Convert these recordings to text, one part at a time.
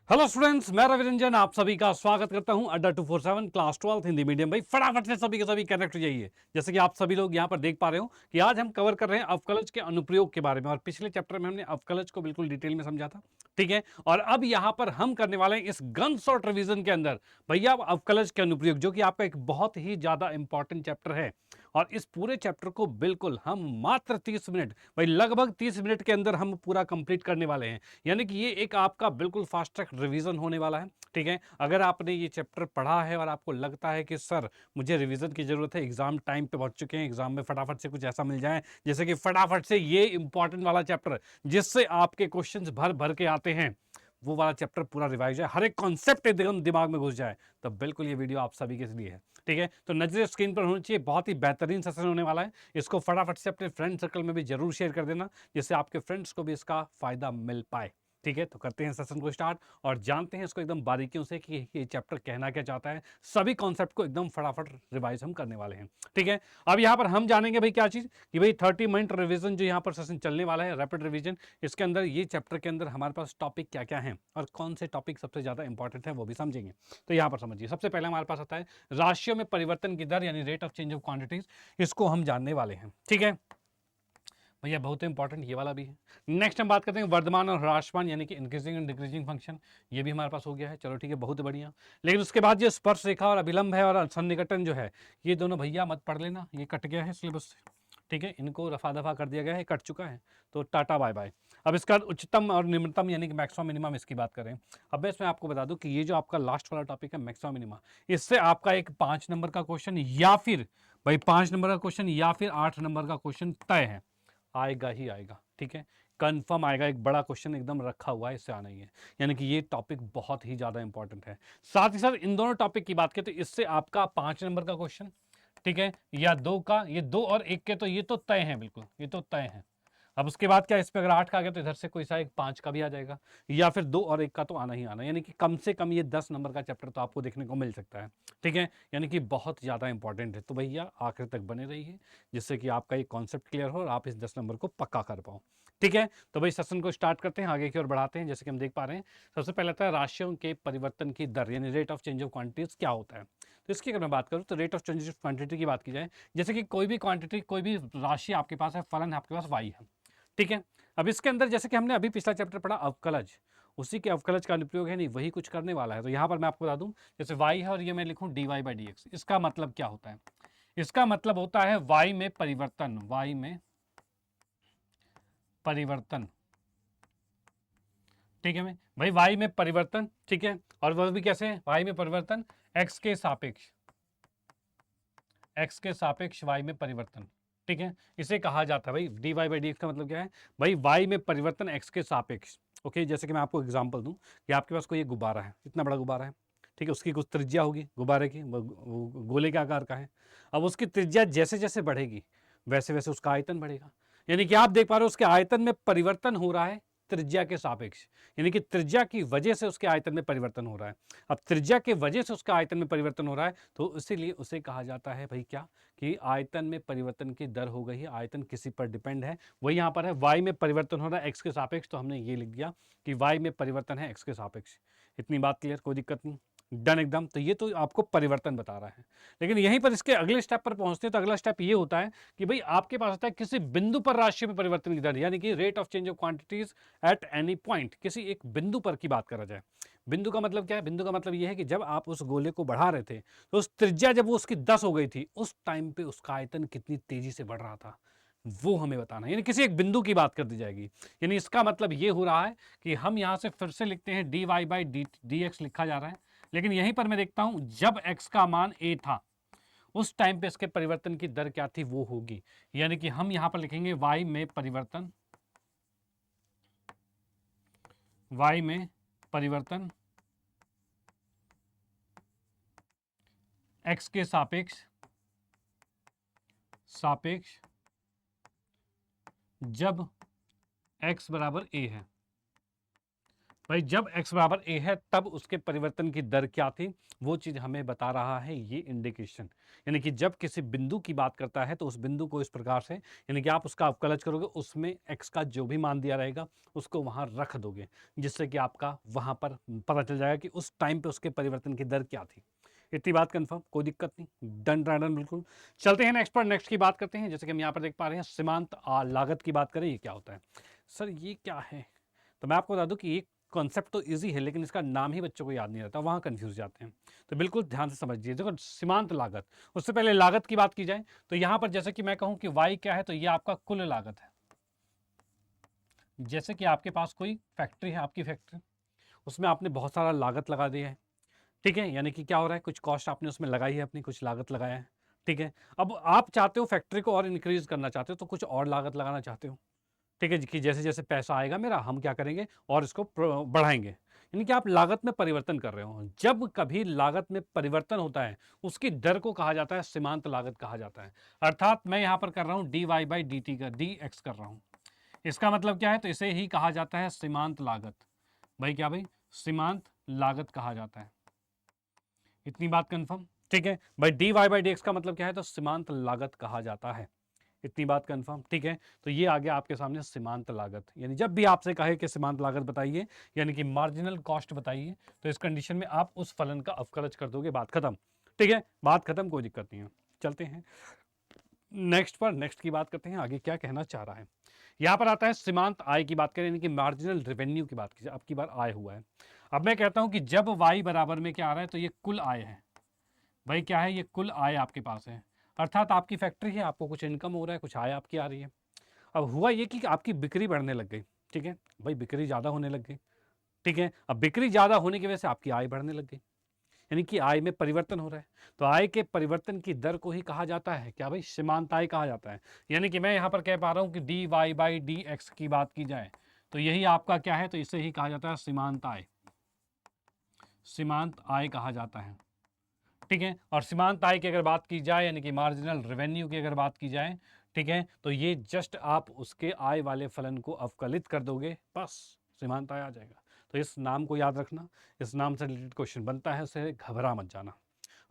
Hello students, मैं रवि रंजन आप सभी का स्वागत करता हूं अड्डा 247 क्लास 12 हिंदी मीडियम। भाई फटाफट से सभी के सभी कनेक्ट हो जाइए। जैसे कि आप सभी लोग यहां पर देख पा रहे हो कि आज हम कवर कर रहे हैं अवकलज के अनुप्रयोग के बारे में, और पिछले चैप्टर में हमने अवकलज को बिल्कुल डिटेल में समझा था। ठीक है, और अब यहां पर हम करने वाले हैं इस गन शॉट रिवीजन के अंदर भैया अवकलज के अनुप्रयोग, जो कि आपका एक बहुत ही ज्यादा इंपॉर्टेंट चैप्टर है। और इस पूरे चैप्टर को बिल्कुल हम मात्र 30 मिनट, भाई लगभग 30 मिनट के अंदर हम पूरा कंप्लीट करने वाले हैं। यानी कि ये एक आपका बिल्कुल फास्ट ट्रैक रिवीजन होने वाला है। ठीक है, अगर आपने ये चैप्टर पढ़ा है और आपको लगता है कि सर मुझे रिवीजन की जरूरत है, एग्जाम टाइम पे पहुंच चुके हैं, एग्जाम में फटाफट से कुछ ऐसा मिल जाए जैसे कि फटाफट से ये इंपॉर्टेंट वाला चैप्टर जिससे आपके क्वेश्चंस भर भर के आते हैं, वो वाला चैप्टर पूरा रिवाइज है, हर एक कॉन्सेप्ट एकदम दिमाग में घुस जाए, तो बिल्कुल ये वीडियो आप सभी के लिए है। ठीक है, तो नजर स्क्रीन पर होनी चाहिए। बहुत ही बेहतरीन सेशन होने वाला है। इसको फटाफट से अपने फ्रेंड सर्कल में भी जरूर शेयर कर देना, जिससे आपके फ्रेंड्स को भी इसका फायदा मिल पाए। ठीक है, तो करते हैं सेशन को स्टार्ट और जानते हैं इसको एकदम बारीकियों से कि ये चैप्टर कहना क्या चाहता है। सभी कॉन्सेप्ट को एकदम फटाफट रिवाइज हम करने वाले हैं। ठीक है, अब यहां पर हम जानेंगे भाई क्या चीज कि भाई 30 मिनट रिवीजन जो यहां पर सेशन चलने वाला है, रैपिड रिवीजन, इसके अंदर ये चैप्टर के अंदर हमारे पास टॉपिक क्या क्या है और कौन से टॉपिक सबसे ज्यादा इंपॉर्टेंट है वो भी समझेंगे। तो यहां पर समझिए, सबसे पहले हमारे पास आता है राशियों में परिवर्तन की दर, यानी rate of change of quantities. इसको हम जानने वाले हैं। ठीक है भैया, बहुत इंपॉर्टेंट ये वाला भी है। नेक्स्ट हम बात करते हैं वर्धमान और ह्रासमान, यानी कि इंक्रीजिंग एंड डिक्रीजिंग फंक्शन। ये भी हमारे पास हो गया है, चलो ठीक है, बहुत बढ़िया। लेकिन उसके बाद ये स्पर्श रेखा और अभिलंब है और सन्निकटन जो है, ये दोनों भैया मत पढ़ लेना, ये कट गया है सिलेबस से। ठीक है, इनको रफा दफा कर दिया गया है, कट चुका है, तो टाटा बाय बाय। अब इसका उच्चतम और निम्नतम, यानी कि मैक्सिमम मिनिमम, इसकी बात करें। अब मैं इसमें आपको बता दूं कि ये जो आपका लास्ट वाला टॉपिक है मैक्सिमम मिनिमम, इससे आपका एक 5 नंबर का क्वेश्चन या फिर भाई 5 नंबर का क्वेश्चन या फिर 8 नंबर का क्वेश्चन तय है, आएगा ही आएगा। ठीक है, कंफर्म आएगा, एक बड़ा क्वेश्चन एकदम रखा हुआ है, इससे आना ही है। यानी कि ये टॉपिक बहुत ही ज्यादा इंपॉर्टेंट है। साथ ही साथ इन दोनों टॉपिक की बात करें तो इससे आपका 5 नंबर का क्वेश्चन, ठीक है, या 2 का, ये 2 और 1 के, तो ये तो तय है, बिल्कुल ये तो तय है। अब उसके बाद क्या, इस पे अगर 8 का आ गया तो इधर से कोई सा एक 5 का भी आ जाएगा, या फिर 2 और 1 का तो आना ही आना। यानी कि कम से कम ये 10 नंबर का चैप्टर तो आपको देखने को मिल सकता है। ठीक है, यानी कि बहुत ज़्यादा इंपॉर्टेंट है, तो भैया आखिर तक बने रहिए, जिससे कि आपका ये कॉन्सेप्ट क्लियर हो और आप इस 10 नंबर को पक्का कर पाओ। ठीक है, तो भाई सेशन को स्टार्ट करते हैं, आगे की ओर बढ़ाते हैं। जैसे कि हम देख पा रहे हैं, सबसे पहले आता है राशियों के परिवर्तन की दर, यानी rate of change of quantities क्या होता है। तो इसकी अगर मैं बात करूँ तो rate of change of quantity की बात की जाए, जैसे कि कोई भी क्वांटिटी, कोई भी राशि आपके पास है, फलन है आपके पास y है। ठीक है, अब इसके अंदर जैसे कि हमने अभी पिछला चैप्टर पढ़ा अवकलज, उसी के अवकलज का अनुप्रयोग है, नहीं वही कुछ करने वाला है। तो यहां पर मैं आपको बता दूं, जैसे y है और ये मैं लिखूं dy बाई डी एक्स, इसका मतलब क्या होता है? इसका मतलब होता है y में परिवर्तन, y में परिवर्तन। ठीक है, मैं भाई y में परिवर्तन, ठीक है, और वह भी कैसे है, y में परिवर्तन x के सापेक्ष, x के सापेक्ष y में परिवर्तन। ठीक है, इसे कहा जाता है भाई dy बाई डी एक्स, का मतलब क्या है भाई y में परिवर्तन x के सापेक्ष। ओके, जैसे कि मैं आपको एग्जांपल दूं कि आपके पास कोई एक गुब्बारा है, इतना बड़ा गुब्बारा है। ठीक है, उसकी कुछ त्रिज्या होगी गुब्बारे की, वो गोले के आकार का है। अब उसकी त्रिज्या जैसे जैसे बढ़ेगी वैसे वैसे उसका आयतन बढ़ेगा। यानी कि आप देख पा रहे हो उसके आयतन में परिवर्तन हो रहा है त्रिज्या के सापेक्ष, यानी कि त्रिज्या की वजह से उसके आयतन में परिवर्तन हो रहा है। अब त्रिज्या के वजह से उसका आयतन में परिवर्तन हो रहा है, तो इसीलिए उसे कहा जाता है भाई क्या, कि आयतन में परिवर्तन की दर हो गई है, आयतन किसी पर डिपेंड है। वही यहां पर है y में परिवर्तन हो रहा है x के सापेक्ष, तो हमने ये लिख दिया कि y में परिवर्तन है x के सापेक्ष। इतनी बात क्लियर, कोई दिक्कत नहीं, डन एकदम। तो ये तो आपको परिवर्तन बता रहा है। लेकिन यहीं पर इसके अगले स्टेप पर पहुंचते हैं, तो अगला स्टेप ये होता है कि भाई आपके पास होता है किसी बिंदु पर राशि में परिवर्तन की दर, यानी कि rate of change of quantities at any point, किसी एक बिंदु पर की बात करा जाए। बिंदु का मतलब क्या है, बिंदु का मतलब यह है कि जब आप उस गोले को बढ़ा रहे थे, तो उस त्रिज्या जब वो उसकी 10 हो गई थी, उस टाइम पे उसका आयतन कितनी तेजी से बढ़ रहा था, वो हमें बताना है। यानी किसी एक बिंदु की बात कर दी जाएगी। यानी इसका मतलब ये हो रहा है कि हम यहां से फिर से लिखते हैं dy बाई डी एक्स लिखा जा रहा है, लेकिन यहीं पर मैं देखता हूं जब x का मान a था, उस टाइम पे इसके परिवर्तन की दर क्या थी, वो होगी। यानी कि हम यहां पर लिखेंगे y में परिवर्तन, y में परिवर्तन x के सापेक्ष, सापेक्ष जब x बराबर a है। भाई जब x बराबर a है तब उसके परिवर्तन की दर क्या थी, वो चीज हमें बता रहा है ये इंडिकेशन। यानी कि जब किसी बिंदु की बात करता है तो उस बिंदु को इस प्रकार से, यानी कि आप उसका अवकलज करोगे, उसमें x का जो भी मान दिया रहेगा उसको वहां रख दोगे, जिससे कि आपका वहां पर पता चल जाएगा कि उस टाइम पे उसके परिवर्तन की दर क्या थी। इतनी बात कंफर्म, कोई दिक्कत नहीं, डन डन बिल्कुल। चलते हैं नेक्स्ट पर, नेक्स्ट की बात करते हैं। जैसे कि हम यहाँ पर देख पा रहे हैं सीमांत लागत की बात करें, ये क्या होता है सर, ये क्या है। तो मैं आपको बता दूं कि ये कॉन्सेप्ट तो इजी है लेकिन इसका नाम ही बच्चों को याद नहीं रहता, वहाँ कंफ्यूज जाते हैं। तो बिल्कुल ध्यान से समझिए। देखो सीमांत लागत, उससे पहले लागत की बात की जाए तो यहाँ पर जैसे कि मैं कहूँ कि वाई क्या है, तो ये आपका कुल लागत है। जैसे कि आपके पास कोई फैक्ट्री है, आपकी फैक्ट्री, उसमें आपने बहुत सारा लागत लगा दिया है, ठीक है। यानी कि क्या हो रहा है, कुछ कॉस्ट आपने उसमें लगाई है, अपनी कुछ लागत लगाया है, ठीक है। अब आप चाहते हो फैक्ट्री को और इंक्रीज करना चाहते हो, तो कुछ और लागत लगाना चाहते हो, ठीक है, कि जैसे जैसे पैसा आएगा मेरा, हम क्या करेंगे और इसको बढ़ाएंगे। यानी कि आप लागत में परिवर्तन कर रहे हो। जब कभी लागत में परिवर्तन होता है उसकी दर को कहा जाता है सीमांत लागत कहा जाता है। अर्थात मैं यहां पर कर रहा हूं D Y by D T का डी एक्स कर रहा हूं, इसका मतलब क्या है, तो इसे ही कहा जाता है सीमांत लागत। भाई क्या भाई, सीमांत लागत कहा जाता है। इतनी बात कंफर्म, ठीक है भाई। D Y by D X का मतलब क्या है, तो सीमांत लागत कहा जाता है। इतनी बात कंफर्म, ठीक है। तो ये आ गया आपके सामने सीमांत लागत। यानी जब भी आपसे कहे कि सीमांत लागत बताइए, यानी कि मार्जिनल कॉस्ट बताइए, तो इस कंडीशन में आप उस फलन का अवकलज कर दोगे, बात खत्म, ठीक है, बात खत्म, कोई दिक्कत नहीं है। चलते हैं नेक्स्ट पर, नेक्स्ट की बात करते हैं, आगे क्या कहना चाह रहा है। यहां पर आता है सीमांत आय की बात करें, यानी कि मार्जिनल रेवेन्यू की बात कीजिए। अब की बार आय हुआ है। अब मैं कहता हूं कि जब वाई बराबर में क्या आ रहा है, तो ये कुल आय है। भाई क्या है, ये कुल आय आपके पास है, अर्थात आपकी फैक्ट्री है, आपको कुछ इनकम हो रहा है, कुछ आय आपकी आ रही है। अब हुआ ये कि आपकी बिक्री बढ़ने लग गई, ठीक है भाई, बिक्री ज़्यादा होने लग गई, ठीक है। अब बिक्री ज़्यादा होने की वजह से आपकी आय बढ़ने लग गई, यानी कि आय में परिवर्तन हो रहा है। तो आय के परिवर्तन की दर को ही कहा जाता है क्या भाई, सीमांत आय कहा जाता है। यानी कि मैं यहाँ पर कह पा रहा हूँ कि D Y by D X की बात की जाए तो यही आपका क्या है, तो इसे ही कहा जाता है सीमांत आय, सीमांत आय कहा जाता है, ठीक है। और सीमांत आय की अगर बात की जाए, यानी कि मार्जिनल रेवेन्यू की अगर बात की जाए, ठीक है, तो ये जस्ट आप उसके आय वाले फलन को अवकलित कर दोगे, बस सीमांत आय आ जाएगा। तो इस नाम को याद रखना, इस नाम से रिलेटेड क्वेश्चन बनता है, उससे घबरा मत जाना।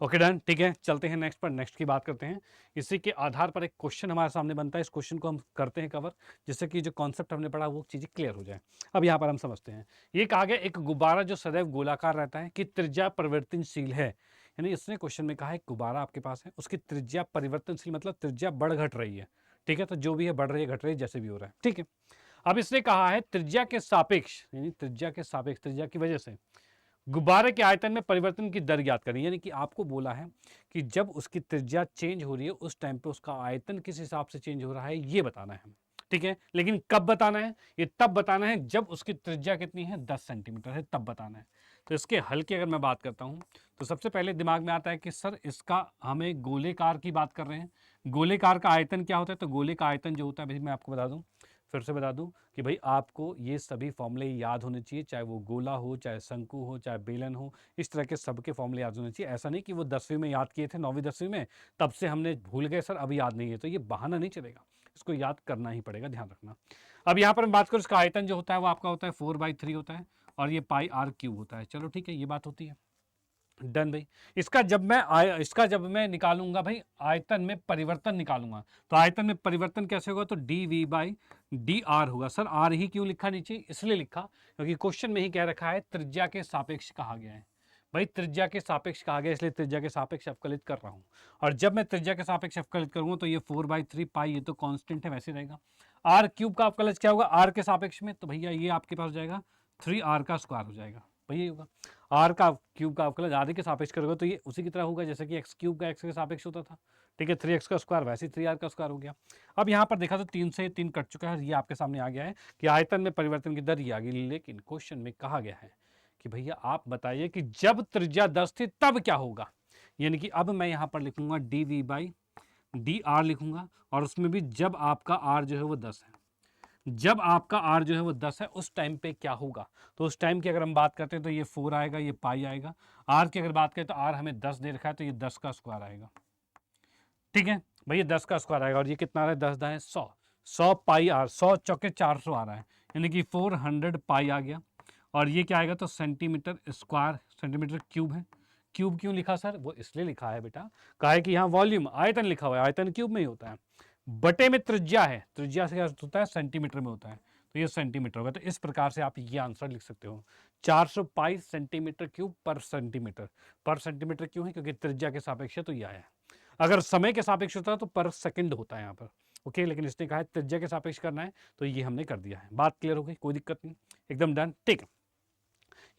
ओके डन, ठीक है। चलते हैं नेक्स्ट पर, नेक्स्ट की बात करते हैं। इसी के आधार पर एक क्वेश्चन हमारे सामने बनता है, इस क्वेश्चन को हम करते हैं कवर, जिससे कि जो कॉन्सेप्ट हमने पढ़ा वो चीज़ें क्लियर हो जाए। अब यहाँ पर हम समझते हैं। ये कहा गया एक गुब्बारा जो सदैव गोलाकार रहता है कि त्रिज्या परिवर्तनशील है। यानी इसने क्वेश्चन में कहा है गुब्बारा आपके पास है, उसकी त्रिज्या परिवर्तनशील, मतलब त्रिज्या बढ़ घट रही है, ठीक है। तो जो भी है बढ़ रही है घट रही है जैसे भी हो रहा है, ठीक है। अब इसने कहा है त्रिज्या के सापेक्ष, यानी त्रिज्या के सापेक्ष, त्रिज्या की वजह से गुब्बारे के आयतन में परिवर्तन की दर ज्ञात करें। यानी कि आपको बोला है कि जब उसकी त्रिज्या चेंज हो रही है उस टाइम पे उसका आयतन किस हिसाब से चेंज हो रहा है, ये बताना है, ठीक है। लेकिन कब बताना है, ये तब बताना है जब उसकी त्रिज्या कितनी है, 10 सेंटीमीटर है, तब बताना है। तो इसके हल की अगर मैं बात करता हूं तो सबसे पहले दिमाग में आता है कि सर इसका हमें गोलेकार की बात कर रहे हैं, गोलेकार का आयतन क्या होता है। तो गोले का आयतन जो होता है, भाई मैं आपको बता दूं, फिर से बता दूं कि भाई आपको ये सभी फॉर्मूले याद होने चाहिए, चाहे वो गोला हो, चाहे शंकु हो, चाहे बेलन हो, इस तरह के सबके फॉर्मूले याद होने चाहिए। ऐसा नहीं कि वो 10वीं में याद किए थे, 9वीं 10वीं में, तब से हमने भूल गए सर, अभी याद नहीं है, तो ये बहाना नहीं चलेगा, इसको याद करना ही पड़ेगा, ध्यान रखना। अब यहाँ पर हम बात करूँ, इसका आयतन जो होता है वो आपका होता है 4/3 होता है, और ये पाई आर क्यूब होता है। चलो ठीक है, ये बात होती है, डन भाई। इसका जब मैं निकालूंगा भाई, आयतन में परिवर्तन निकालूंगा, तो आयतन में परिवर्तन कैसे होगा, तो D V by D R होगा। सर आर ही क्यों लिखा नीचे, इसलिए लिखा क्योंकि क्वेश्चन में ही कह रखा है त्रिज्या के सापेक्ष कहा गया है। भाई त्रिज्या के सापेक्ष कहा गया, इसलिए त्रिज्या के सापेक्ष अवकलित कर रहा हूं। और जब मैं त्रिज्या के सापेक्ष अवकलित करूंगा तो ये 4/3 पाई, ये तो कांस्टेंट है, वैसे रहेगा। आर क्यूब का अवकलज क्या होगा, आर के सापेक्ष में, तो भैया ये आपके पास हो जाएगा 3r का स्क्वायर हो जाएगा, भैया होगा। आर का क्यूब का अवकलज आधे के सापेक्ष करोगे तो ये उसी की तरह होगा जैसे कि एक्स क्यूब का एक्स के सापेक्ष होता था, ठीक है। 3x का स्क्वायर वैसे 3r का स्क्वायर हो गया। अब यहाँ पर देखा तो 3 से 3 कट चुका है, ये आपके सामने आ गया है कि आयतन में परिवर्तन की दर ये आ गई। लेकिन क्वेश्चन में कहा गया है कि भैया आप बताइए कि जब त्रिज्या 10 थी तब क्या होगा। यानी कि अब मैं यहाँ पर लिखूंगा D V by D R लिखूंगा, और उसमें भी जब आपका आर जो है वो 10 है, जब आपका आर जो है वो 10 है उस टाइम पे क्या होगा। तो उस टाइम की अगर हम बात करते हैं तो ये 4 आएगा, ये पाई आएगा। आर की अगर बात करें तो आर हमें 10 दे रखा है, तो ये 10 का स्क्वायर आएगा, ठीक है भैया, 10 का स्क्वायर आएगा। और ये कितना आ रहा है, 10 दाएं 100, 100 पाई आर, 100 चौके 400 आ रहा है, यानी कि 400 पाई आ गया। और ये क्या आएगा, तो सेंटीमीटर स्क्वायर, सेंटीमीटर क्यूब है। क्यूब क्यों लिखा सर, वो इसलिए लिखा है बेटा, कहा है कि यहाँ वॉल्यूम आयतन लिखा हुआ है, आयतन क्यूब में ही होता है, बटे में त्रिज्या है, त्रिज्या से क्या होता है, सेंटीमीटर में होता है, तो ये सेंटीमीटर होगा। तो इस प्रकार से आप ये आंसर लिख सकते हो, 400 पाई सेंटीमीटर क्यूब पर सेंटीमीटर। पर सेंटीमीटर क्यों है, क्योंकि त्रिज्या के सापेक्ष तो ये आया है। अगर समय के सापेक्ष होता है तो पर सेकंड होता है यहाँ पर, ओके, लेकिन इसने कहा है त्रिज्या के सापेक्ष करना है, तो ये हमने कर दिया है। बात क्लियर हो गई, कोई दिक्कत नहीं, एकदम डन, ठीक है।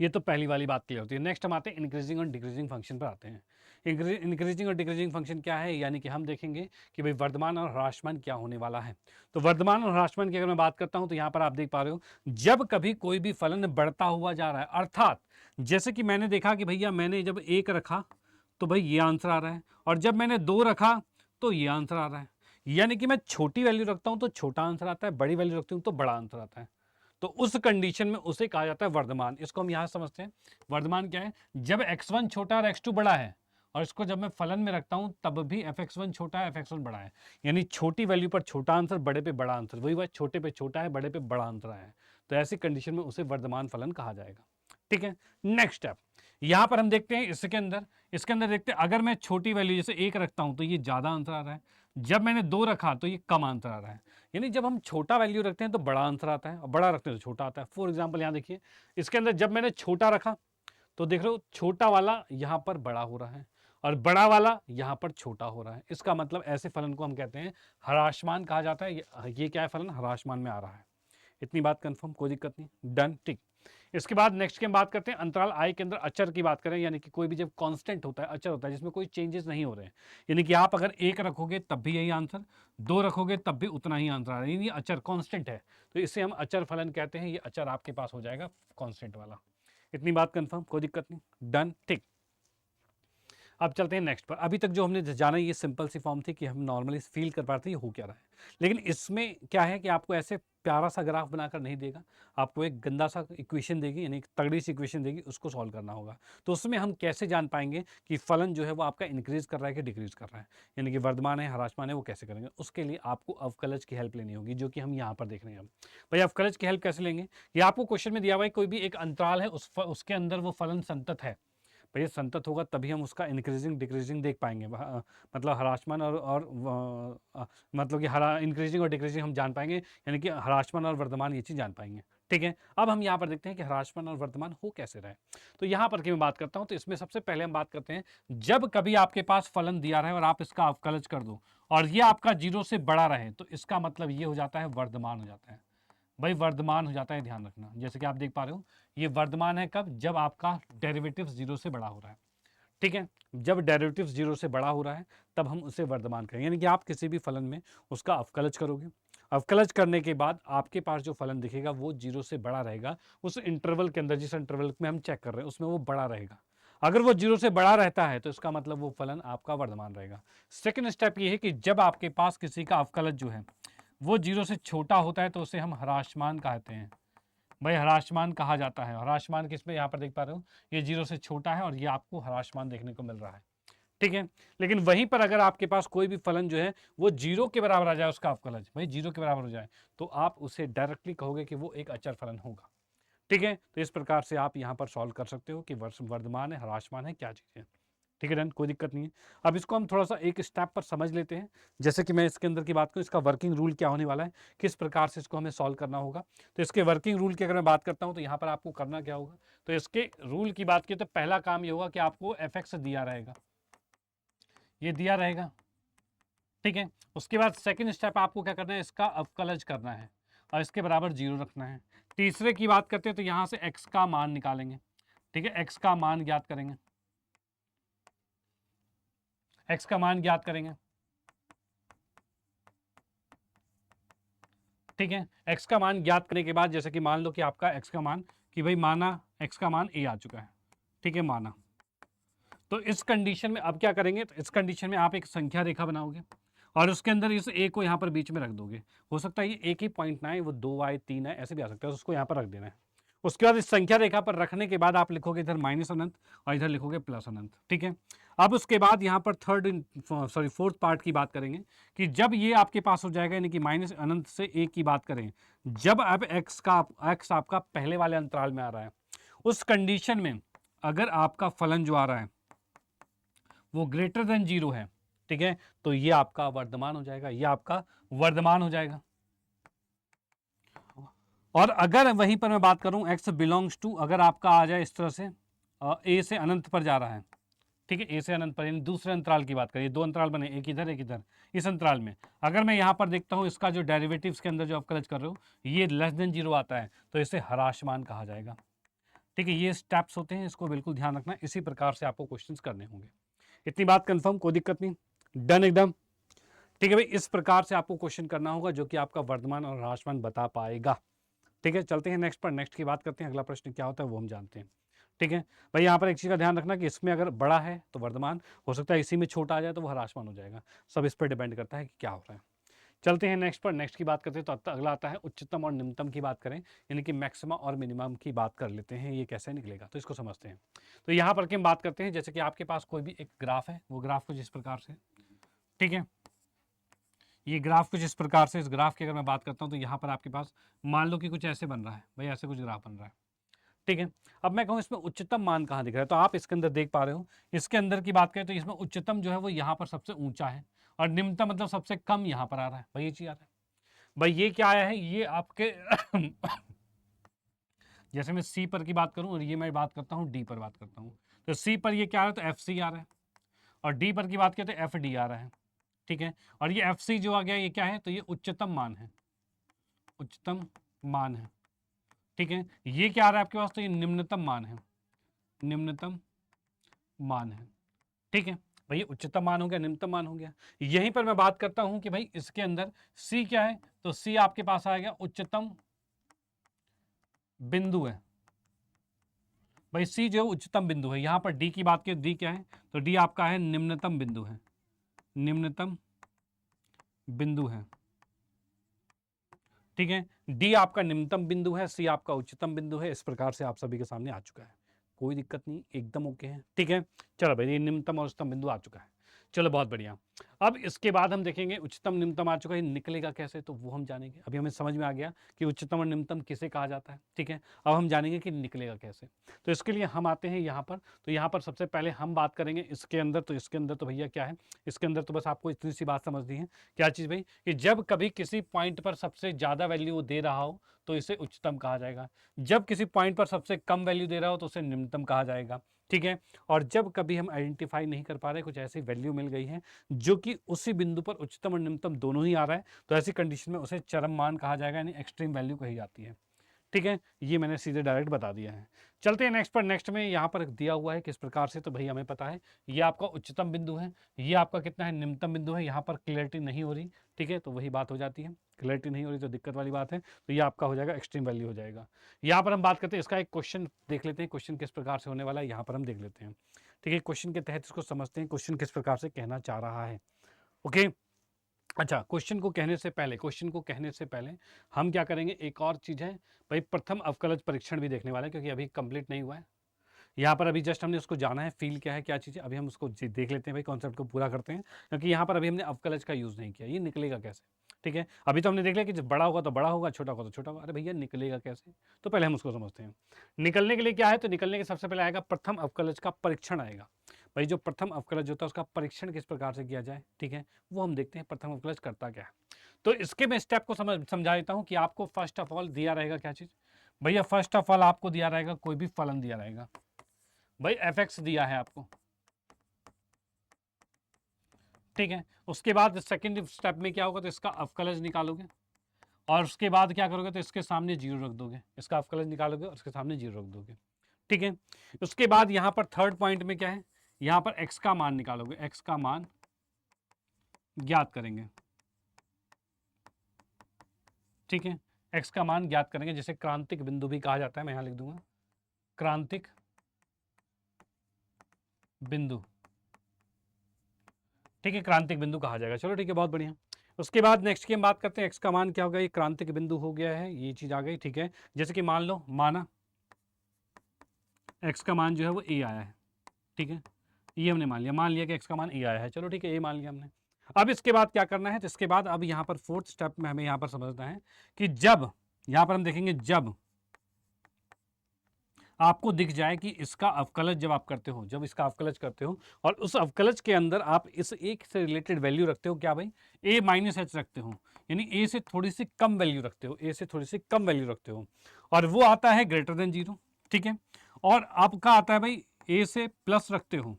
ये तो पहली वाली बात क्लियर होती है। नेक्स्ट हम आते हैं इंक्रीजिंग और डिक्रीजिंग फंक्शन पर आते हैं। इंक्रीजिंग और डिक्रीजिंग फंक्शन क्या है, यानी कि हम देखेंगे कि भाई वर्धमान और ह्रासमान क्या होने वाला है। तो वर्धमान और ह्रासमान की अगर मैं बात करता हूं तो यहां पर आप देख पा रहे हो, जब कभी कोई भी फलन बढ़ता हुआ जा रहा है, अर्थात जैसे कि मैंने देखा कि भैया मैंने जब 1 रखा तो भाई ये आंसर आ रहा है, और जब मैंने 2 रखा तो ये आंसर आ रहा है। यानी कि मैं छोटी वैल्यू रखता हूं तो छोटा आंसर आता है, बड़ी वैल्यू रखती हूं तो बड़ा आंसर आता है। तो उस कंडीशन में उसे कहा जाता है वर्धमान। इसको हम यहां समझते हैं, वर्धमान क्या है, जब x1 छोटा और x2 बड़ा है, और इसको जब मैं फलन में रखता हूं तब भी fx1 छोटा है, fx1 बड़ा है। यानी छोटी वैल्यू पर छोटा आंसर, बड़े पे बड़ा आंसर, वही बात, छोटे पे छोटा है, बड़े पे बड़ा आंसर है। तो ऐसी कंडीशन में उसे वर्धमान फलन कहा जाएगा, ठीक है। नेक्स्ट स्टेप यहां पर हम देखते हैं, इसके अंदर देखते हैं, अगर मैं छोटी वैल्यू जैसे 1 रखता हूं तो ये ज्यादा आंसर आ रहा है, जब मैंने 2 रखा तो ये कम आंसर आ रहा है। यानी जब हम छोटा वैल्यू रखते हैं तो बड़ा आंसर आता है, और बड़ा रखते हैं तो छोटा आता है। फॉर एग्जांपल यहाँ देखिए, इसके अंदर जब मैंने छोटा रखा तो देख रहे हो छोटा वाला यहाँ पर बड़ा हो रहा है, और बड़ा वाला यहाँ पर छोटा हो रहा है। इसका मतलब ऐसे फलन को हम कहते हैं ह्रासमान कहा जाता है। ये क्या है, फलन ह्रासमान में आ रहा है। इतनी बात कंफर्म, कोई दिक्कत नहीं, डन, ठीक। इसके बाद नेक्स्ट की हम बात करते हैं अंतराल आई के अंदर अचर की बात करें, यानी कि कोई भी जब कांस्टेंट होता है, अचर होता है, जिसमें कोई चेंजेस नहीं हो रहे हैं। यानी कि आप अगर 1 रखोगे तब भी यही आंसर, 2 रखोगे तब भी उतना ही आंसर आ रहा है, यानी अचर कांस्टेंट है, तो इसे हम अचर फलन कहते हैं। ये अचर आपके पास हो जाएगा कांस्टेंट वाला। इतनी बात कंफर्म, कोई दिक्कत नहीं, डन, ठीक। अब चलते हैं नेक्स्ट पर। अभी तक जो हमने जाना ये सिंपल सी फॉर्म थी कि हम नॉर्मली फील कर पाते हैं हो क्या रहा है, लेकिन इसमें क्या है कि आपको ऐसे प्यारा सा ग्राफ बनाकर नहीं देगा, आपको एक गंदा सा इक्वेशन देगी, यानी एक तगड़ी सी इक्वेशन देगी, उसको सॉल्व करना होगा। तो उसमें हम कैसे जान पाएंगे कि फलन जो है वो आपका इंक्रीज कर रहा है कि डिक्रीज कर रहा है, यानी कि वर्धमान है ह्रासमान है, वो कैसे करेंगे। उसके लिए आपको अवकलज की हेल्प लेनी होगी, जो कि हम यहाँ पर देख रहे हैं। भाई अवकलज की हेल्प कैसे लेंगे, ये आपको क्वेश्चन में दिया हुआ है, कोई भी एक अंतराल है, उसके अंदर वो फलन संतत है। भैया संतत होगा तभी हम उसका इंक्रीजिंग डिक्रीजिंग देख पाएंगे, मतलब ह्रासमान मतलब कि हरा इंक्रीजिंग और डिक्रीजिंग हम जान पाएंगे, यानी कि ह्रासमान और वर्धमान ये चीज़ जान पाएंगे, ठीक है। अब हम यहाँ पर देखते हैं कि ह्रासमान और वर्धमान हो कैसे रहे। तो यहाँ पर की मैं बात करता हूँ, तो इसमें सबसे पहले हम बात करते हैं, जब कभी आपके पास फलन दिया रहे और आप इसका अवकलज कर दो और ये आपका 0 से बड़ा रहे, तो इसका मतलब ये हो जाता है वर्धमान हो जाता है। भाई वर्धमान हो जाता है, ध्यान रखना। जैसे कि आप देख पा रहे हो, ये वर्धमान है कब, जब आपका डेरिवेटिव 0 से बड़ा हो रहा है, ठीक है। जब डेरिवेटिव 0 से बड़ा हो रहा है तब हम उसे वर्धमान करेंगे, यानी कि आप किसी भी फलन में उसका अवकलज करोगे, अवकलज करने के बाद आपके पास जो फलन दिखेगा वो 0 से बड़ा रहेगा, उस इंटरवल के अंदर, जिस इंटरवल में हम चेक कर रहे हैं उसमें वो बड़ा रहेगा। अगर वो 0 से बड़ा रहता है तो इसका मतलब वो फलन आपका वर्धमान रहेगा। सेकेंड स्टेप ये है कि जब आपके पास किसी का अवकलज जो है वो 0 से छोटा होता है तो उसे हम ह्रासमान कहते हैं। भाई ह्रासमान कहा जाता है। ह्रासमान किसमें, यहाँ पर देख पा रहे हो, ये 0 से छोटा है और ये आपको ह्रासमान देखने को मिल रहा है, ठीक है। लेकिन वहीं पर अगर आपके पास कोई भी फलन जो है वो 0 के बराबर आ जाए, उसका अवकलज भाई 0 के बराबर हो जाए, तो आप उसे डायरेक्टली कहोगे कि वो एक अचर फलन होगा, ठीक है। तो इस प्रकार से आप यहाँ पर सॉल्व कर सकते हो कि वर्धमान है, ह्रासमान है, क्या चीज़ है, ठीक है, डन, कोई दिक्कत नहीं है। अब इसको हम थोड़ा सा एक स्टेप पर समझ लेते हैं। जैसे कि मैं इसके अंदर की बात करूं, इसका वर्किंग रूल क्या होने वाला है, किस प्रकार से इसको हमें सॉल्व करना होगा। तो इसके वर्किंग रूल की अगर मैं बात करता हूं तो यहाँ पर आपको करना क्या होगा, तो इसके रूल की बात की तो पहला काम ये होगा कि आपको fx दिया रहेगा, ये दिया रहेगा, ठीक है। उसके बाद सेकेंड स्टेप आपको क्या करना है, इसका अवकलज करना है और इसके बराबर 0 रखना है। तीसरे की बात करते हैं तो यहाँ से x का मान निकालेंगे, ठीक है, x का मान ज्ञात करेंगे, x का मान ज्ञात करेंगे, ठीक है। x का मान ज्ञात करने के बाद जैसे कि मान लो कि आपका x का मान, कि भाई माना x का मान a आ चुका है, ठीक है, माना। तो इस कंडीशन में अब क्या करेंगे, तो इस कंडीशन में आप एक संख्या रेखा बनाओगे और उसके अंदर इस a को यहाँ पर बीच में रख दोगे। हो सकता है ये एक ही पॉइंट ना है, वो 2 आए 3 है, ऐसे भी आ सकता है, उसको यहाँ पर रख देना है। उसके बाद इस संख्या रेखा पर रखने के बाद आप लिखोगे इधर माइनस अनंत और इधर लिखोगे प्लस अनंत, ठीक है। अब उसके बाद यहाँ पर फोर्थ पार्ट की बात करेंगे कि जब ये आपके पास हो जाएगा, यानी कि माइनस अनंत से 1 की बात करें, जब अब x आपका पहले वाले अंतराल में आ रहा है, उस कंडीशन में अगर आपका फलन जो आ रहा है वो ग्रेटर देन 0 है, ठीक है, तो ये आपका वर्धमान हो जाएगा, ये आपका वर्धमान हो जाएगा। और अगर वहीं पर मैं बात करूं x बिलोंग्स टू, अगर आपका आ जाए इस तरह से a से अनंत पर जा रहा है, ठीक है, ए से अनंत पर, यानी दूसरे अंतराल की बात करिए, दो अंतराल बने, एक इधर एक इधर, इस अंतराल में अगर मैं यहाँ पर देखता हूँ इसका जो डेरिवेटिव्स के अंदर जो आप कलेक्ट कर रहे हो ये लेस देन 0 आता है, तो इसे ह्रासमान कहा जाएगा। ठीक है, ये स्टेप्स होते हैं, इसको बिल्कुल ध्यान रखना, इसी प्रकार से आपको क्वेश्चंस करने होंगे। इतनी बात कंफर्म, कोई दिक्कत नहीं, डन एकदम। ठीक है भाई, इस प्रकार से आपको क्वेश्चन करना होगा जो कि आपका वर्धमान और ह्रासमान बता पाएगा। ठीक है, चलते हैं नेक्स्ट पर, नेक्स्ट की बात करते हैं, अगला प्रश्न क्या होता है वो हम जानते हैं। ठीक है भाई, यहाँ पर एक चीज़ का ध्यान रखना कि इसमें अगर बड़ा है तो वर्धमान हो सकता है, इसी में छोटा आ जाए तो वो ह्रासमान हो जाएगा, सब इस पर डिपेंड करता है कि क्या हो रहा है। चलते हैं नेक्स्ट पर, नेक्स्ट की बात करते हैं, तो अगला आता है उच्चतम और निम्नतम की बात करें, यानी कि मैक्सिमा और मिनिमम की बात कर लेते हैं, ये कैसे निकलेगा तो इसको समझते हैं। तो यहाँ पर हम बात करते हैं, जैसे कि आपके पास कोई भी एक ग्राफ है, वो ग्राफ कुछ इस प्रकार से, ठीक है, ये ग्राफ कुछ इस प्रकार से, इस ग्राफ की अगर मैं बात करता हूँ तो यहाँ पर आपके पास मान लो कि कुछ ऐसे बन रहा है भाई, ऐसे कुछ ग्राफ बन रहा है, ठीक है। अब मैं कहूँ इसमें उच्चतम मान कहाँ दिख रहा है, तो आप इसके अंदर देख पा रहे हो, इसके अंदर की बात करें तो इसमें उच्चतम जो है वो यहाँ पर सबसे ऊंचा है, और निम्नतम मतलब सबसे कम यहाँ पर आ रहा है भाई, ये चीज आ रहा है भाई, ये क्या आया है, ये आपके जैसे मैं सी पर की बात करूं और ये मैं बात करता हूं डी पर बात करता हूं, तो सी पर ये क्या आ रहा है, तो एफ सी आ रहा है, और डी पर की बात करें तो एफ डी आ रहा है, ठीक है। और ये एफ सी जो आ गया ये क्या है, तो ये उच्चतम मान है, उच्चतम मान है, ठीक है। ये क्या आ रहा है आपके पास, तो ये निम्नतम मान है, निम्नतम मान है, ठीक है भाई, उच्चतम मान हो गया, निम्नतम मान हो गया। यहीं पर मैं बात करता हूं कि भाई इसके अंदर सी क्या है, तो सी आपके पास आ गया उच्चतम बिंदु है भाई, सी जो है उच्चतम बिंदु है। यहां पर डी की बात करें, डी क्या है, तो डी आपका है निम्नतम बिंदु है, निम्नतम बिंदु है, ठीक है। डी आपका निम्नतम बिंदु है, सी आपका उच्चतम बिंदु है, इस प्रकार से आप सभी के सामने आ चुका है, कोई दिक्कत नहीं, एकदम ओके है, ठीक है। चलो भाई, ये निम्नतम और उच्चतम बिंदु आ चुका है, चलो बहुत बढ़िया। अब इसके बाद हम देखेंगे उच्चतम निम्नतम आ चुका है, निकलेगा कैसे, तो वो हम जानेंगे। अभी हमें समझ में आ गया कि उच्चतम और निम्नतम किसे कहा जाता है, ठीक है। अब हम जानेंगे कि निकलेगा कैसे, तो इसके लिए हम आते हैं यहाँ पर। तो यहाँ पर सबसे पहले हम बात करेंगे इसके अंदर, तो इसके अंदर तो भैया क्या है, इसके अंदर तो बस आपको इतनी सी बात समझनी है, क्या चीज़ भाई, कि जब कभी किसी पॉइंट पर सबसे ज़्यादा वैल्यू दे रहा हो तो इसे उच्चतम कहा जाएगा, जब किसी पॉइंट पर सबसे कम वैल्यू दे रहा हो तो उसे निम्नतम कहा जाएगा, ठीक है। और जब कभी हम आइडेंटिफाई नहीं कर पा रहे, कुछ ऐसी वैल्यू मिल गई है जो कि उसी बिंदु पर उच्चतम और निम्नतम दोनों ही आ रहा है, तो ऐसी कंडीशन में उसे चरम मान कहा जाएगा, यानी एक्सट्रीम वैल्यू कही जाती है, ठीक है। ये मैंने सीधे डायरेक्ट बता दिया है। चलते हैं नेक्स्ट पर, नेक्स्ट में यहाँ पर दिया हुआ है किस प्रकार से, तो भाई हमें पता है ये आपका उच्चतम बिंदु है, ये आपका कितना है, निम्नतम बिंदु है। यहाँ पर क्लियरिटी नहीं हो रही, ठीक है, तो वही बात हो जाती है, क्लियरिटी नहीं हो रही तो दिक्कत वाली बात है, तो ये आपका हो जाएगा एक्सट्रीम वैल्यू हो जाएगा। यहाँ पर हम बात करते हैं, इसका एक क्वेश्चन देख लेते हैं, क्वेश्चन किस प्रकार से होने वाला है, यहाँ पर हम देख लेते हैं, ठीक है। क्वेश्चन के तहत इसको समझते हैं, क्वेश्चन किस प्रकार से कहना चाह रहा है, ओके। अच्छा, क्वेश्चन को कहने से पहले, क्वेश्चन को कहने से पहले हम क्या करेंगे, एक और चीज़ है भाई, प्रथम अवकलज परीक्षण भी देखने वाले हैं, क्योंकि अभी कंप्लीट नहीं हुआ है यहाँ पर, अभी जस्ट हमने उसको जाना है, फील क्या है, क्या चीज़ है, अभी हम उसको देख लेते हैं भाई, कॉन्सेप्ट को पूरा करते हैं, क्योंकि यहाँ पर अभी हमने अवकलज का यूज़ नहीं किया, ये निकलेगा कैसे, ठीक है। अभी तो हमने देख लिया कि जब बड़ा होगा तो बड़ा होगा, छोटा होगा तो छोटा होगा, अरे भैया निकलेगा कैसे, तो पहले हम उसको समझते हैं। निकलने के लिए क्या है, तो निकलने के सबसे पहले आएगा प्रथम अवकलज का परीक्षण आएगा भाई, जो प्रथम अवकलज होता है उसका परीक्षण किस प्रकार से किया जाए, ठीक है, वो हम देखते हैं प्रथम अवकलज करता क्या है। तो इसके मैं स्टेप को समझा देता हूँ कि आपको फर्स्ट ऑफ ऑल दिया रहेगा क्या चीज़ भैया, फर्स्ट ऑफ ऑल आपको दिया रहेगा कोई भी फलन दिया रहेगा भाई, एफ दिया है आपको, ठीक है। उसके बाद सेकंड स्टेप में क्या होगा, तो इसका अवकलज निकालोगे, और उसके बाद क्या करोगे, तो इसके सामने जीरो रख दोगे, इसका अवकलज निकालोगे और इसके सामने जीरो रख दोगे, ठीक है। उसके बाद यहाँ पर थर्ड पॉइंट में क्या है, यहाँ पर x का मान निकालोगे, x का मान ज्ञात करेंगे, ठीक है, x का मान ज्ञात करेंगे, जिसे क्रांतिक बिंदु भी कहा जाता है, मैं यहाँ लिख दूंगा क्रांतिक बिंदु, ठीक है, क्रांतिक बिंदु कहा जाएगा, चलो ठीक है, बहुत बढ़िया। उसके बाद नेक्स्ट की हम बात करते हैं, x का मान क्या होगा, ये क्रांतिक बिंदु हो गया है, ये चीज आ गई, ठीक है। जैसे कि मान लो, माना x का मान जो है वो a आया है, ठीक है, ये हमने मान लिया कि x का मान a आया है, चलो ठीक है, ये मान लिया हमने। अब इसके बाद क्या करना है, तो इसके बाद अब यहाँ पर फोर्थ स्टेप में हमें यहाँ पर समझना है कि जब, यहाँ पर हम देखेंगे जब आपको दिख जाए कि इसका अवकलज जब आप करते हो, जब इसका अवकलज करते हो और उस अवकलज के अंदर आप इस एक से रिलेटेड वैल्यू रखते हो, क्या भाई, a माइनस एच रखते हो, यानी a से थोड़ी सी कम वैल्यू रखते हो, a से थोड़ी सी कम वैल्यू रखते हो, और वो आता है ग्रेटर देन 0, ठीक है। और आपका आता है भाई a से प्लस रखते हो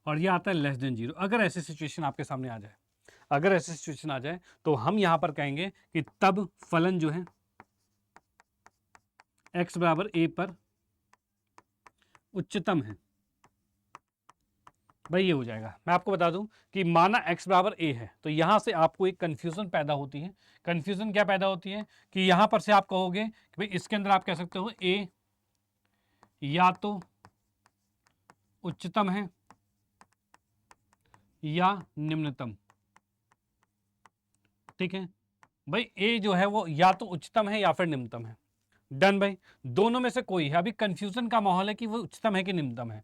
और ये आता है लेस देन 0। अगर ऐसी सिचुएशन आपके सामने आ जाए, अगर ऐसी सिचुएशन आ जाए तो हम यहां पर कहेंगे कि तब फलन जो है x बराबर a पर उच्चतम है। भाई ये हो जाएगा। मैं आपको बता दूं कि माना x बराबर a है, तो यहां से आपको एक कंफ्यूजन पैदा होती है। कंफ्यूजन क्या पैदा होती है कि यहां पर से आप कहोगे कि भाई इसके अंदर आप कह सकते हो a या तो उच्चतम है या निम्नतम, ठीक है। भाई a जो है वो या तो उच्चतम है या फिर निम्नतम है। डन भाई, दोनों में से कोई है। अभी कंफ्यूजन का माहौल है कि वो उच्चतम है कि निम्नतम है,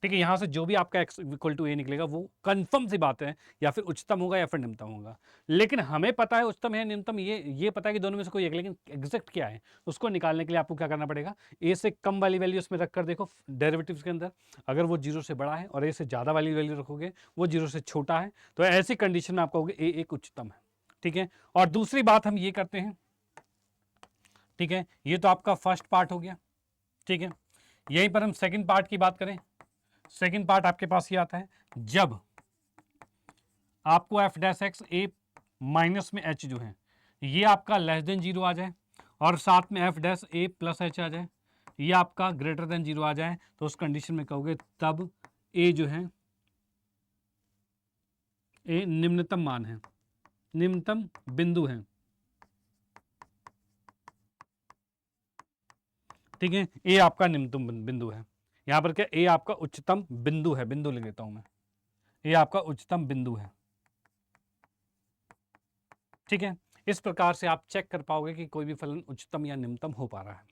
ठीक है। यहां से जो भी आपका x इक्वल टू a निकलेगा वो कंफर्म सी बात है, या फिर उच्चतम होगा या फिर निम्नतम होगा। लेकिन हमें पता है उच्चतम है निम्नतम, ये पता है कि दोनों में से कोई एक, लेकिन एग्जैक्ट क्या है उसको निकालने के लिए आपको क्या करना पड़ेगा, a से कम वाली वैल्यू उसमें रखकर देखो डेरिवेटिव्स के अंदर, अगर वो 0 से बड़ा है, और a से ज़्यादा वाली वैल्यू रखोगे वो 0 से छोटा है, तो ऐसी कंडीशन में आप कहोगे a एक उच्चतम है, ठीक है। और दूसरी बात हम ये करते हैं, ठीक है, ये तो आपका फर्स्ट पार्ट हो गया, ठीक है। यहीं पर हम सेकंड पार्ट की बात करें। सेकंड पार्ट आपके पास ये आता है जब आपको एफ डैश एक्स ए माइनस में एच जो है ये आपका लेस देन 0 आ जाए, और साथ में एफ डैश ए प्लस एच आ जाए, ये आपका ग्रेटर देन 0 आ जाए, तो उस कंडीशन में कहोगे तब ए जो है ए निम्नतम मान है, निम्नतम बिंदु है, ठीक है। ए आपका निम्नतम बिंदु है। यहां पर क्या, ए आपका उच्चतम बिंदु है, बिंदु लिख देता हूं मैं, ए आपका उच्चतम बिंदु है, ठीक है। इस प्रकार से आप चेक कर पाओगे कि कोई भी फलन उच्चतम या निम्नतम हो पा रहा है,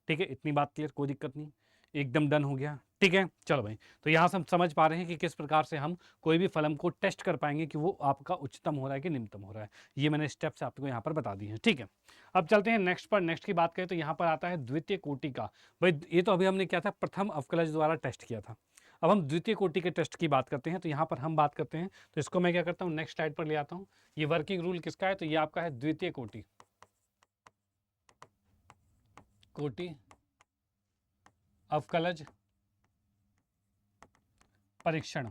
ठीक है। इतनी बात क्लियर, कोई दिक्कत नहीं, एकदम डन हो गया, ठीक है। चलो भाई, तो यहां से हम समझ पा रहे हैं कि किस प्रकार से हम कोई भी फलन को टेस्ट कर पाएंगे कि वो आपका उच्चतम हो रहा है कि निम्नतम हो रहा है। ये मैंने स्टेप्स आपको यहाँ पर बता दी हैं, ठीक है। अब चलते हैं नेक्स्ट पर। नेक्स्ट की बात करें तो यहाँ पर आता है द्वितीय कोटि का। भाई ये तो अभी हमने क्या था, प्रथम अवकलज द्वारा टेस्ट किया था। अब हम द्वितीय कोटि के टेस्ट की बात करते हैं, तो यहाँ पर हम बात करते हैं, तो इसको मैं क्या करता हूँ, नेक्स्ट स्लाइड पर ले आता हूँ। ये वर्किंग रूल किसका है, तो ये आपका है द्वितीय कोटि, कोटि अवकलज परीक्षण।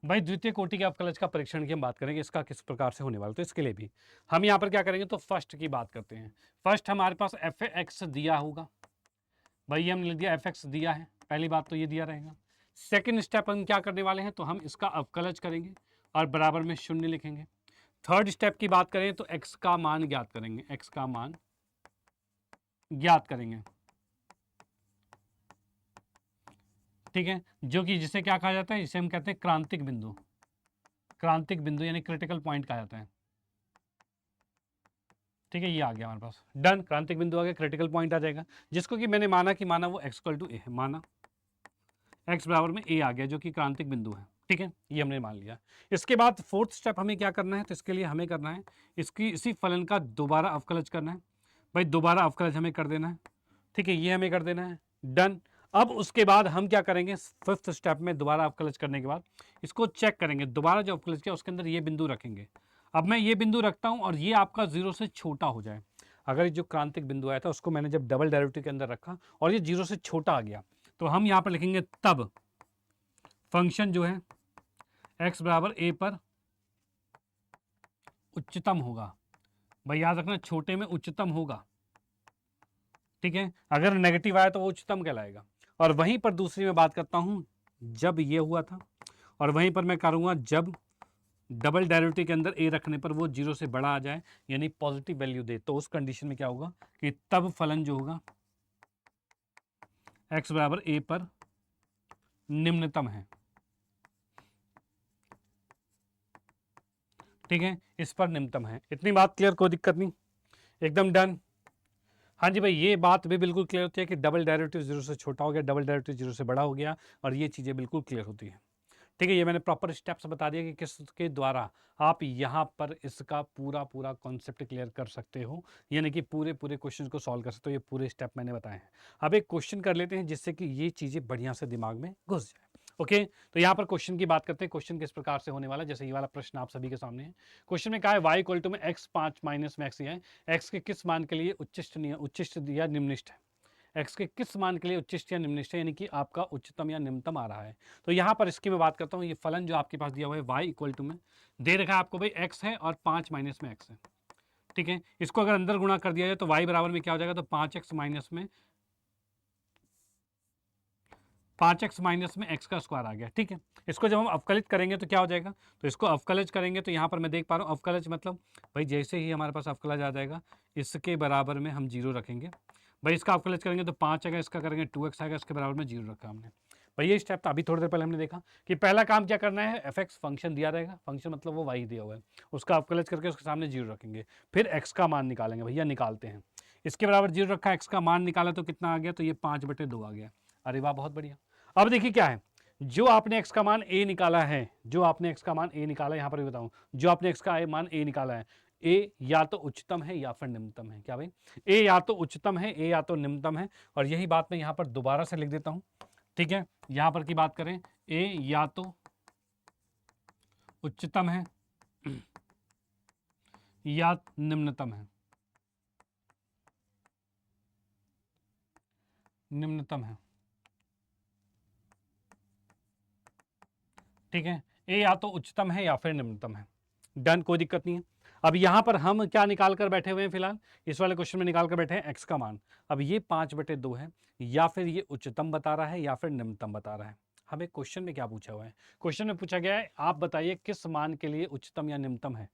भाई द्वितीय कोटि के अवकलज का परीक्षण की हम बात करेंगे, इसका किस प्रकार से होने वाला, तो इसके लिए भी हम यहाँ पर क्या करेंगे, तो फर्स्ट की बात करते हैं। फर्स्ट हमारे पास एफ एक्स दिया होगा, भाई हमने लिख दिया एफ एक्स दिया है, पहली बात तो ये दिया रहेगा। सेकंड स्टेप हम क्या करने वाले हैं, तो हम इसका अवकलज करेंगे और बराबर में 0 लिखेंगे। थर्ड स्टेप की बात करें तो x का मान ज्ञात करेंगे, x का मान ज्ञात करेंगे, ठीक है, जो कि जिसे क्या कहा जाता है, इसे हम कहते हैं क्रांतिक बिंदु, क्रांतिक बिंदु यानी क्रिटिकल पॉइंट कहा जाता है, ठीक है। ये आ गया हमारे पास, डन, क्रांतिक बिंदु आ गया, क्रिटिकल पॉइंट आ जाएगा, जिसको कि मैंने माना कि माना वो x इक्वल टू ए है, माना x बराबर में a आ गया जो कि क्रांतिक बिंदु है, ठीक है, ये हमने मान लिया। इसके बाद फोर्थ स्टेप हमें क्या करना है, तो इसके लिए हमें करना है इसकी इसी फलन का दोबारा अवकलज करना है। भाई दोबारा अवकलज हमें कर देना है, ठीक है, ये हमें कर देना है, डन। अब उसके बाद हम क्या करेंगे, फिफ्थ स्टेप में दोबारा अवकलज करने के बाद इसको चेक करेंगे, दोबारा जो अवकलज किया उसके अंदर ये बिंदु रखेंगे। अब मैं ये बिंदु रखता हूं और ये आपका 0 से छोटा हो जाए, अगर जो क्रांतिक बिंदु आया था उसको मैंने जब डबल डेरिवेटिव के अंदर रखा और ये 0 से छोटा आ गया, तो हम यहाँ पर लिखेंगे तब फंक्शन जो है x बराबर a पर उच्चतम होगा। भाई याद रखना, छोटे में उच्चतम होगा, ठीक है। अगर नेगेटिव आया तो वो उच्चतम कहलाएगा। और वहीं पर दूसरी मैं बात करता हूं जब ये हुआ था, और वहीं पर मैं करूंगा जब डबल डेरिवेटिव के अंदर a रखने पर वो 0 से बड़ा आ जाए, यानी पॉजिटिव वैल्यू दे, तो उस कंडीशन में क्या होगा कि तब फलन जो होगा x बराबर a पर निम्नतम है, ठीक है, इस पर निम्नतम है। इतनी बात क्लियर, कोई दिक्कत नहीं, एकदम डन। हाँ जी भाई, ये बात भी बिल्कुल क्लियर होती है कि डबल डेरिवेटिव 0 से छोटा हो गया, डबल डेरिवेटिव 0 से बड़ा हो गया, और ये चीज़ें बिल्कुल क्लियर होती है, ठीक है, ये मैंने प्रॉपर स्टेप्स बता दिया कि किसके द्वारा आप यहाँ पर इसका पूरा पूरा कॉन्सेप्ट क्लियर कर सकते हो, यानी कि पूरे पूरे क्वेश्चन को सॉल्व कर सकते हो। ये पूरे स्टेप मैंने बताए हैं। अब एक क्वेश्चन कर लेते हैं जिससे कि ये चीज़ें बढ़िया से दिमाग में घुस जाए। ओके, तो यहाँ पर क्वेश्चन की बात करते हैं। क्वेश्चन किस प्रकार से होने वाला है, जैसे ये वाला प्रश्न आप सभी के सामने है। क्वेश्चन में कहा है y इक्वल टू में x 5 माइनस में x है, x के किस मान के लिए उच्चिष्ट या निम्निष्ठ है, x के किस मान के लिए उच्चिष्ट या निम्निष्ठ है, यानी कि आपका उच्चतम या निम्नतम आ रहा है। तो यहाँ पर इसकी मैं बात करता हूँ। ये फलन जो आपके पास दिया हुआ है y इक्वल टू में दे रखा है आपको भाई x है और 5 माइनस में x है। ठीक है, इसको अगर अंदर गुणा कर दिया जाए तो y बराबर में क्या हो जाएगा, तो 5x माइनस में 5x माइनस में x का स्क्वायर आ गया। ठीक है, इसको जब हम अवकलित करेंगे तो क्या हो जाएगा, तो इसको अवकलज करेंगे तो यहाँ पर मैं देख पा रहा हूँ अवकलज मतलब भाई जैसे ही हमारे पास अवकलज आ जाएगा इसके बराबर में हम 0 रखेंगे। भाई इसका अवकलज करेंगे तो 5 आएगा, इसका करेंगे 2x आएगा, इसके बराबर में 0 रखा हमने। भाई ये स्टेप था, अभी थोड़ी देर पहले हमने देखा कि पहला काम क्या करना है, fx फंक्शन दिया रहेगा, फंक्शन मतलब वो y दिया हुआ है, उसका अवकलज करके उसके सामने 0 रखेंगे, फिर x का मान निकालेंगे। भैया निकालते हैं, इसके बराबर 0 रखा, x का मान निकाला तो कितना आ गया, तो ये 5/2 आ गया। अरे वाह, बहुत बढ़िया। अब देखिए क्या है, जो आपने x का मान a निकाला है, जो आपने x का मान a निकाला है, यहाँ पर भी बताऊं, जो आपने x का मान a निकाला है, a या तो उच्चतम है या फिर निम्नतम है। क्या भाई, a या तो उच्चतम है, a या तो निम्नतम है। और यही बात मैं यहाँ पर दोबारा से लिख देता हूँ। ठीक है, यहाँ पर की बात करें, a या तो उच्चतम है या निम्नतम है, निम्नतम है। ठीक है, ए या तो उच्चतम है या फिर निम्नतम है। डन, कोई दिक्कत नहीं है। अब यहां पर हम क्या निकाल कर बैठे हुए हैं, फिलहाल इस वाले क्वेश्चन में निकाल कर बैठे हैं x का मान। अब ये 5/2 है, या फिर ये उच्चतम बता रहा है या फिर निम्नतम बता रहा है। हमें क्वेश्चन में क्या पूछा हुआ है, क्वेश्चन में पूछा गया है आप बताइए किस मान के लिए उच्चतम या निम्नतम है,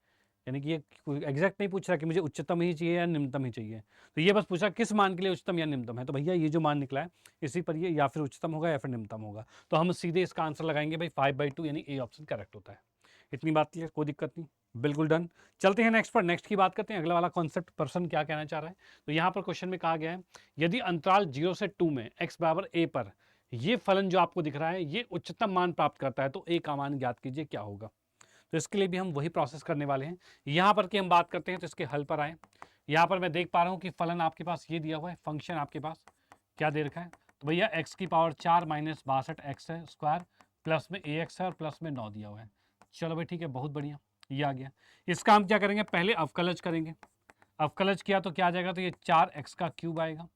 यानी कि ये एग्जैक्ट नहीं पूछ रहा कि मुझे उच्चतम ही चाहिए या निम्नतम ही चाहिए। तो ये बस पूछा किस मान के लिए उच्चतम या निम्नतम है, तो भैया ये जो मान निकला है इसी पर ये या फिर उच्चतम होगा या फिर निम्नतम होगा। तो हम सीधे इसका आंसर लगाएंगे भाई 5/2, यानी ए ऑप्शन करेक्ट होता है। इतनी बात क्लियर, कोई दिक्कत नहीं, बिल्कुल डन। चलते हैं नेक्स्ट पर, नेक्स्ट की बात करते हैं। अगला वाला कॉन्सेप्ट पर्सन क्या कहना चाह रहा है, तो यहाँ पर क्वेश्चन में कहा गया है यदि अंतराल 0 से 2 में x बराबर a पर ये फलन जो आपको दिख रहा है ये उच्चतम मान प्राप्त करता है, तो a का मान ज्ञात कीजिए क्या होगा। तो इसके लिए भी हम वही प्रोसेस करने वाले हैं। यहाँ पर कि हम बात करते हैं तो इसके हल पर आए। यहाँ पर मैं देख पा रहा हूँ कि फलन आपके पास ये दिया हुआ है, फंक्शन आपके पास क्या दे रखा है, तो भैया x की पावर 4 माइनस 62x है स्क्वायर, प्लस में ax है और प्लस में 9 दिया हुआ है। चलो भाई ठीक है, बहुत बढ़िया, ये आ गया। इसका हम क्या करेंगे, पहले अवकलज करेंगे। अवकलज किया तो क्या आ जाएगा, तो ये 4x का क्यूब आएगा,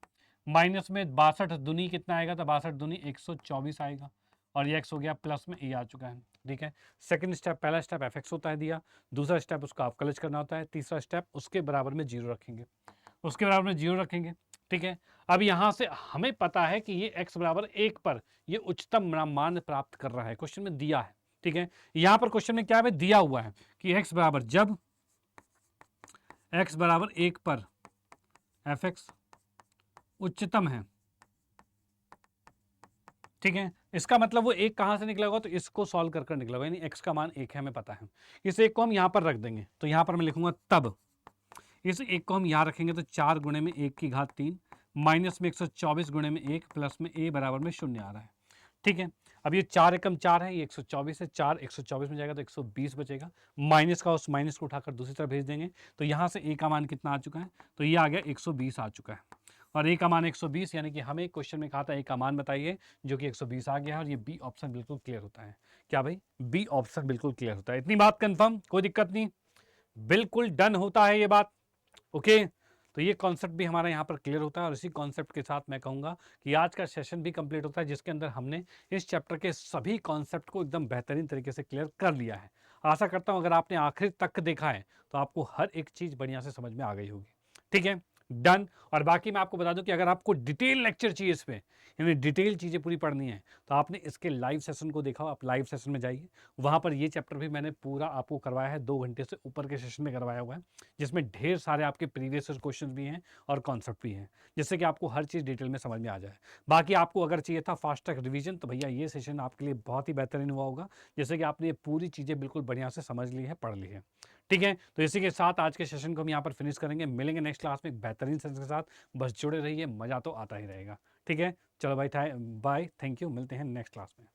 माइनस में 62 दूनी कितना आएगा, तो 62 दूनी 124 आएगा, और ये x हो गया, प्लस में a आ चुका है। ठीक है, सेकंड स्टेप, पहला स्टेप fx होता है दिया, दूसरा स्टेप उसका अवकलज करना होता है, तीसरा स्टेप उसके बराबर में 0 रखेंगे, उसके बराबर में 0 रखेंगे। ठीक है, अब यहाँ से हमें पता है कि ये x बराबर 1 पर ये उच्चतम मान प्राप्त कर रहा है, क्वेश्चन में दिया है। ठीक है, यहाँ पर क्वेश्चन में क्या है, दिया हुआ है कि x बराबर जब x बराबर 1 पर fx उच्चतम है। ठीक है, इसका मतलब वो एक कहां से निकला होगा, तो इसको सॉल्व कर निकला होगा, यानी x का मान 1 है हमें पता है। इस एक को हम यहां पर रख देंगे, तो यहां पर मैं लिखूंगा तब इस एक को हम यहां रखेंगे तो 4 गुणे में 1 की घात 3 माइनस में 124 गुणे में 1 प्लस में a बराबर में 0 आ रहा है। ठीक है, अब ये 4 एकम 4 है, ये 124 है, 4 124 में जाएगा तो 120 बचेगा, माइनस का उस माइनस को उठाकर दूसरी तरफ भेज देंगे, तो यहाँ से a का मान कितना आ चुका है, तो ये आ गया 120 आ चुका है, और a का मान 120, यानी कि हमें क्वेश्चन में कहा था a का मान बताइए, जो कि 120 आ गया है, और ये बी ऑप्शन बिल्कुल क्लियर होता है। क्या भाई, बी ऑप्शन बिल्कुल क्लियर होता है। इतनी बात कंफर्म, कोई दिक्कत नहीं, बिल्कुल डन होता है ये बात। ओके, तो ये कॉन्सेप्ट भी हमारा यहाँ पर क्लियर होता है, और इसी कॉन्सेप्ट के साथ मैं कहूँगा कि आज का सेशन भी कंप्लीट होता है, जिसके अंदर हमने इस चैप्टर के सभी कॉन्सेप्ट को एकदम बेहतरीन तरीके से क्लियर कर लिया है। आशा करता हूँ अगर आपने आखिर तक देखा है तो आपको हर एक चीज़ बढ़िया से समझ में आ गई होगी। ठीक है, डन। और बाकी मैं आपको बता दूं कि अगर आपको डिटेल लेक्चर चाहिए इस पे, यानी डिटेल चीज़ें पूरी पढ़नी है, तो आपने इसके लाइव सेशन को देखा हो, आप लाइव सेशन में जाइए, वहाँ पर ये चैप्टर भी मैंने पूरा आपको करवाया है, 2 घंटे से ऊपर के सेशन में करवाया हुआ है, जिसमें ढेर सारे आपके प्रीवियस क्वेश्चन भी हैं और कॉन्सेप्ट भी हैं, जिससे कि आपको हर चीज़ डिटेल में समझ में आ जाए। बाकी आपको अगर चाहिए था फास्ट ट्रैक रिवीजन, तो भैया ये सेशन आपके लिए बहुत ही बेहतरीन हुआ होगा, जैसे कि आपने ये पूरी चीज़ें बिल्कुल बढ़िया से समझ ली है, पढ़ ली है। ठीक है, तो इसी के साथ आज के सेशन को हम यहाँ पर फिनिश करेंगे, मिलेंगे नेक्स्ट क्लास में एक बेहतरीन सेशन के साथ। बस जुड़े रहिए, मज़ा तो आता ही रहेगा। ठीक है, चलो भाई, बाय, थैंक यू, मिलते हैं नेक्स्ट क्लास में।